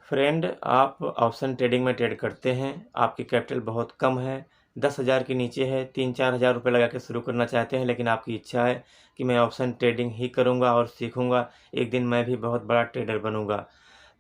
Friend, आप option trading में trade करते हैं, आपकी कैपिटल बहुत कम है, 10,000 के नीचे है, 3-4 हज़ार रुपये लगा के शुरू करना चाहते हैं, लेकिन आपकी इच्छा है कि मैं ऑप्शन ट्रेडिंग ही करूंगा और सीखूंगा, एक दिन मैं भी बहुत बड़ा ट्रेडर बनूंगा।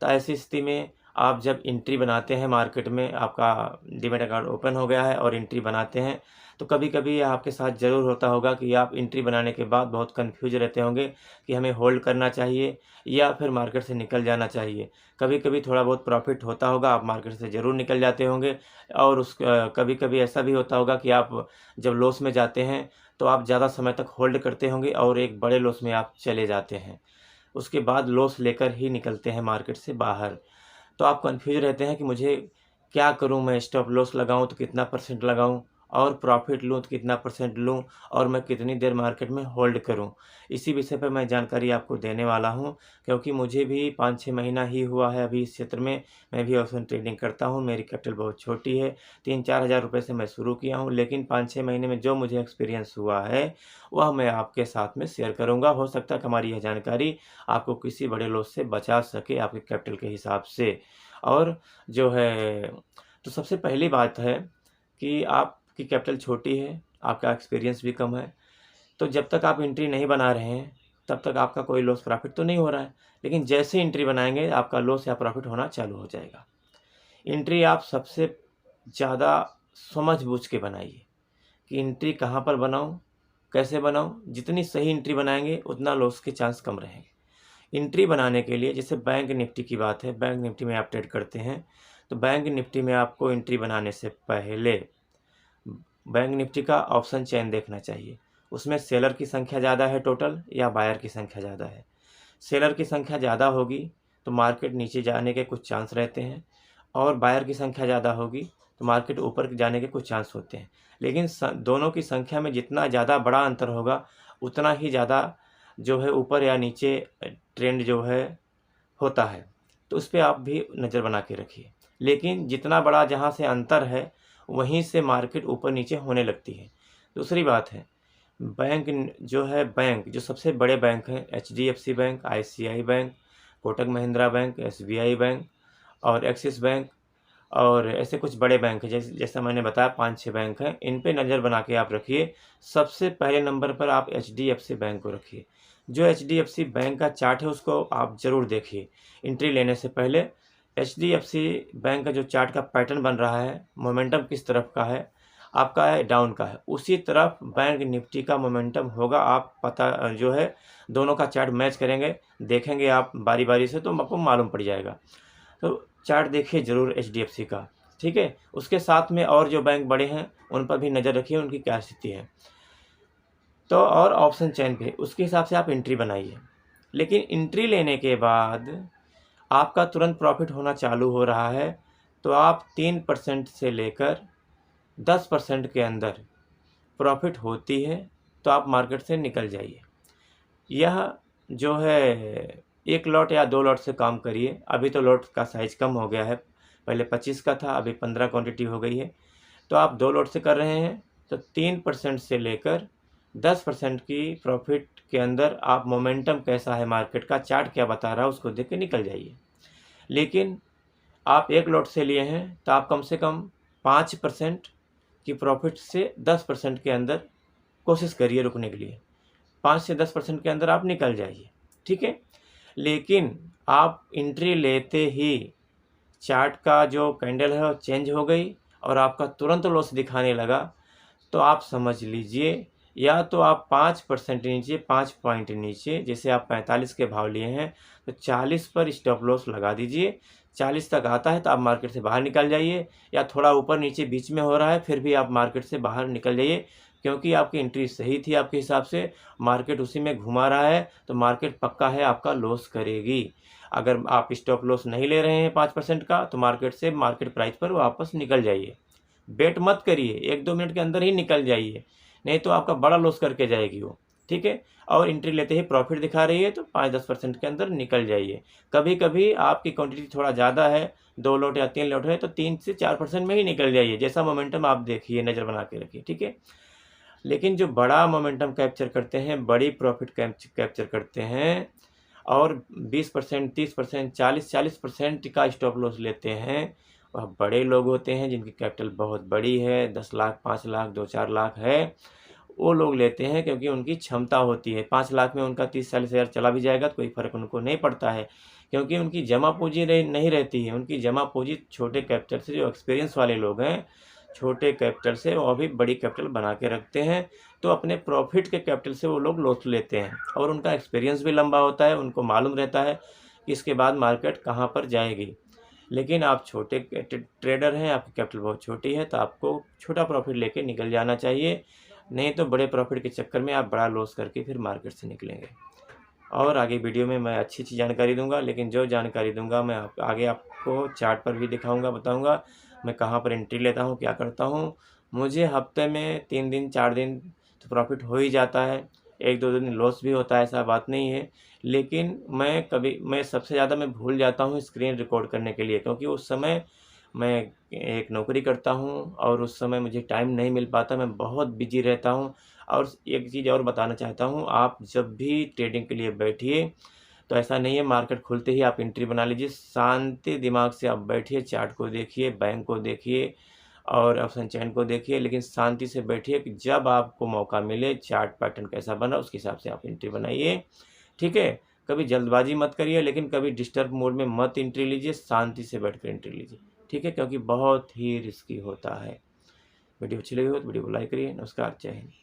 तो ऐसी स्थिति में आप जब एंट्री बनाते हैं मार्केट में, आपका डीमैट अकाउंट ओपन हो गया है और एंट्री बनाते हैं, तो कभी कभी आपके साथ ज़रूर होता होगा कि आप एंट्री बनाने के बाद बहुत कन्फ्यूज रहते होंगे कि हमें होल्ड करना चाहिए या फिर मार्केट से निकल जाना चाहिए। कभी कभी थोड़ा बहुत प्रॉफिट होता होगा, आप मार्केट से ज़रूर निकल जाते होंगे। और कभी कभी ऐसा भी होता होगा कि आप जब लॉस में जाते हैं तो आप ज़्यादा समय तक होल्ड करते होंगे और एक बड़े लॉस में आप चले जाते हैं, उसके बाद लॉस लेकर ही निकलते हैं मार्केट से बाहर। तो आप कन्फ्यूज रहते हैं कि मुझे क्या करूं, मैं स्टॉप लॉस लगाऊं तो कितना परसेंट लगाऊं, और प्रॉफिट लूं तो कितना परसेंट लूं, और मैं कितनी देर मार्केट में होल्ड करूं। इसी विषय पर मैं जानकारी आपको देने वाला हूं, क्योंकि मुझे भी 5-6 महीना ही हुआ है अभी इस क्षेत्र में। मैं भी ऑप्शन ट्रेडिंग करता हूं, मेरी कैपिटल बहुत छोटी है, 3-4 हज़ार रुपये से मैं शुरू किया हूं, लेकिन 5-6 महीने में जो मुझे एक्सपीरियंस हुआ है वह मैं आपके साथ में शेयर करूंगा। हो सकता है कि हमारी यह जानकारी आपको किसी बड़े लॉस से बचा सके आपके कैपिटल के हिसाब से। और जो है, तो सबसे पहली बात है कि आपकी कैपिटल छोटी है, आपका एक्सपीरियंस भी कम है, तो जब तक आप एंट्री नहीं बना रहे हैं तब तक आपका कोई लॉस प्रॉफिट तो नहीं हो रहा है। लेकिन जैसे एंट्री बनाएंगे आपका लॉस या प्रॉफिट होना चालू हो जाएगा। एंट्री आप सबसे ज़्यादा समझ बूझ के बनाइए कि एंट्री कहाँ पर बनाऊँ, कैसे बनाऊँ। जितनी सही एंट्री बनाएंगे उतना लॉस के चांस कम रहेंगे। एंट्री बनाने के लिए, जैसे बैंक निफ्टी की बात है, बैंक निफ्टी में आप ट्रेड करते हैं, तो बैंक निफ्टी में आपको एंट्री बनाने से पहले बैंक निफ्टी का ऑप्शन चेन देखना चाहिए। उसमें सेलर की संख्या ज़्यादा है टोटल या बायर की संख्या ज़्यादा है। सेलर की संख्या ज़्यादा होगी तो मार्केट नीचे जाने के कुछ चांस रहते हैं, और बायर की संख्या ज़्यादा होगी तो मार्केट ऊपर जाने के कुछ चांस होते हैं। लेकिन दोनों की संख्या में जितना ज़्यादा बड़ा अंतर होगा उतना ही ज़्यादा जो है ऊपर या नीचे ट्रेंड जो है होता है। तो उस पर आप भी नज़र बना के रखिए। लेकिन जितना बड़ा जहाँ से अंतर है वहीं से मार्केट ऊपर नीचे होने लगती है। दूसरी बात है, बैंक जो है, बैंक जो सबसे बड़े बैंक हैं, HDFC bank, ICICI bank, Kotak Mahindra bank, SBI bank और एक्सिस बैंक, और ऐसे कुछ बड़े बैंक हैं, जैसा मैंने बताया 5-6 बैंक हैं, इन पे नज़र बना के आप रखिए। सबसे पहले नंबर पर आप HDFC बैंक को रखिए। जो HDFC बैंक का चार्ट है उसको आप ज़रूर देखिए एंट्री लेने से पहले। HDFC बैंक का जो चार्ट का पैटर्न बन रहा है, मोमेंटम किस तरफ का है, आपका है डाउन का है, उसी तरफ बैंक निफ्टी का मोमेंटम होगा। आप पता जो है दोनों का चार्ट मैच करेंगे, देखेंगे आप बारी बारी से, तो आपको मालूम पड़ जाएगा। तो चार्ट देखिए ज़रूर HDFC का, ठीक है। उसके साथ में और जो बैंक बड़े हैं उन पर भी नज़र रखिए, उनकी क्या स्थिति है। तो और ऑप्शन चेन पे उसके हिसाब से आप एंट्री बनाइए। लेकिन एंट्री लेने के बाद आपका तुरंत प्रॉफिट होना चालू हो रहा है तो आप 3% से लेकर 10% के अंदर प्रॉफिट होती है तो आप मार्केट से निकल जाइए। यह जो है, एक लॉट या 2 लॉट से काम करिए। अभी तो लॉट का साइज़ कम हो गया है, पहले 25 का था, अभी 15 क्वांटिटी हो गई है। तो आप 2 लॉट से कर रहे हैं तो 3% से लेकर 10% की प्रॉफिट के अंदर आप मोमेंटम कैसा है मार्केट का, चार्ट क्या बता रहा है, उसको देख के निकल जाइए। लेकिन आप 1 लॉट से लिए हैं तो आप कम से कम 5% की प्रॉफिट से 10% के अंदर कोशिश करिए रुकने के लिए। 5 से 10% के अंदर आप निकल जाइए, ठीक है। लेकिन आप एंट्री लेते ही चार्ट का जो कैंडल है वो चेंज हो गई और आपका तुरंत लॉस दिखाने लगा, तो आप समझ लीजिए या तो आप 5% नीचे, 5 पॉइंट नीचे, जैसे आप 45 के भाव लिए हैं तो 40 पर स्टॉप लॉस लगा दीजिए। 40 तक आता है तो आप मार्केट से बाहर निकल जाइए, या थोड़ा ऊपर नीचे बीच में हो रहा है फिर भी आप मार्केट से बाहर निकल जाइए, क्योंकि आपकी एंट्री सही थी आपके हिसाब से, मार्केट उसी में घुमा रहा है तो मार्केट पक्का है आपका लॉस करेगी। अगर आप स्टॉप लॉस नहीं ले रहे हैं 5% का तो मार्केट से, मार्केट प्राइस पर वापस निकल जाइए। बेट मत करिए, 1-2 मिनट के अंदर ही निकल जाइए, नहीं तो आपका बड़ा लॉस करके जाएगी वो, ठीक है। और एंट्री लेते ही प्रॉफिट दिखा रही है तो 5-10% के अंदर निकल जाइए। कभी कभी आपकी क्वांटिटी थोड़ा ज़्यादा है, 2 लॉट या 3 लॉट है, तो 3 से 4% में ही निकल जाइए। जैसा मोमेंटम आप देखिए, नज़र बना के रखिए, ठीक है। लेकिन जो बड़ा मोमेंटम कैप्चर करते हैं, बड़ी प्रॉफिट कैप्चर करते हैं, और 20%, 30%, 40% का स्टॉप लॉस लेते हैं, वह बड़े लोग होते हैं जिनकी कैपिटल बहुत बड़ी है, 10 लाख, 5 लाख, 2-4 लाख है, वो लोग लेते हैं क्योंकि उनकी क्षमता होती है। 5 लाख में उनका 30-40 हज़ार चला भी जाएगा तो कोई फ़र्क उनको नहीं पड़ता है, क्योंकि उनकी जमा पूँजी नहीं रहती है। उनकी जमा पूँजी छोटे कैपिटल से, जो एक्सपीरियंस वाले लोग हैं, छोटे कैपिटल से वो भी बड़ी कैपिटल बना के रखते हैं, तो अपने प्रॉफिट के कैपिटल से वो लोग लॉस लेते हैं और उनका एक्सपीरियंस भी लंबा होता है, उनको मालूम रहता है कि इसके बाद मार्केट कहाँ पर जाएगी। लेकिन आप छोटे ट्रेडर हैं, आपकी कैपिटल बहुत छोटी है, तो आपको छोटा प्रॉफिट लेके निकल जाना चाहिए, नहीं तो बड़े प्रॉफिट के चक्कर में आप बड़ा लॉस करके फिर मार्केट से निकलेंगे। और आगे वीडियो में मैं अच्छी जानकारी दूंगा, लेकिन जो जानकारी दूंगा मैं आगे आपको चार्ट पर भी दिखाऊंगा, बताऊंगा मैं कहाँ पर एंट्री लेता हूँ, क्या करता हूँ। मुझे हफ्ते में 3 दिन 4 दिन तो प्रॉफिट हो ही जाता है, 1-2 दिन लॉस भी होता है, ऐसा बात नहीं है। लेकिन मैं सबसे ज़्यादा मैं भूल जाता हूँ स्क्रीन रिकॉर्ड करने के लिए, क्योंकि उस समय मैं एक नौकरी करता हूँ और उस समय मुझे टाइम नहीं मिल पाता, मैं बहुत बिजी रहता हूँ। और एक चीज़ और बताना चाहता हूँ, आप जब भी ट्रेडिंग के लिए बैठिए तो ऐसा नहीं है मार्केट खुलते ही आप एंट्री बना लीजिए। शांति दिमाग से आप बैठिए, चार्ट को देखिए, बैंक को देखिए और ऑप्शन चेन को देखिए, लेकिन शांति से बैठिए कि जब आपको मौका मिले, चार्ट पैटर्न कैसा बना उसके हिसाब से आप एंट्री बनाइए, ठीक है। कभी जल्दबाजी मत करिए, लेकिन कभी डिस्टर्ब मोड में मत एंट्री लीजिए, शांति से बैठ कर एंट्री लीजिए, ठीक है, क्योंकि बहुत ही रिस्की होता है। वीडियो अच्छी लगी हो तो वीडियो को लाइक करिए। नमस्कार, जय हिंद।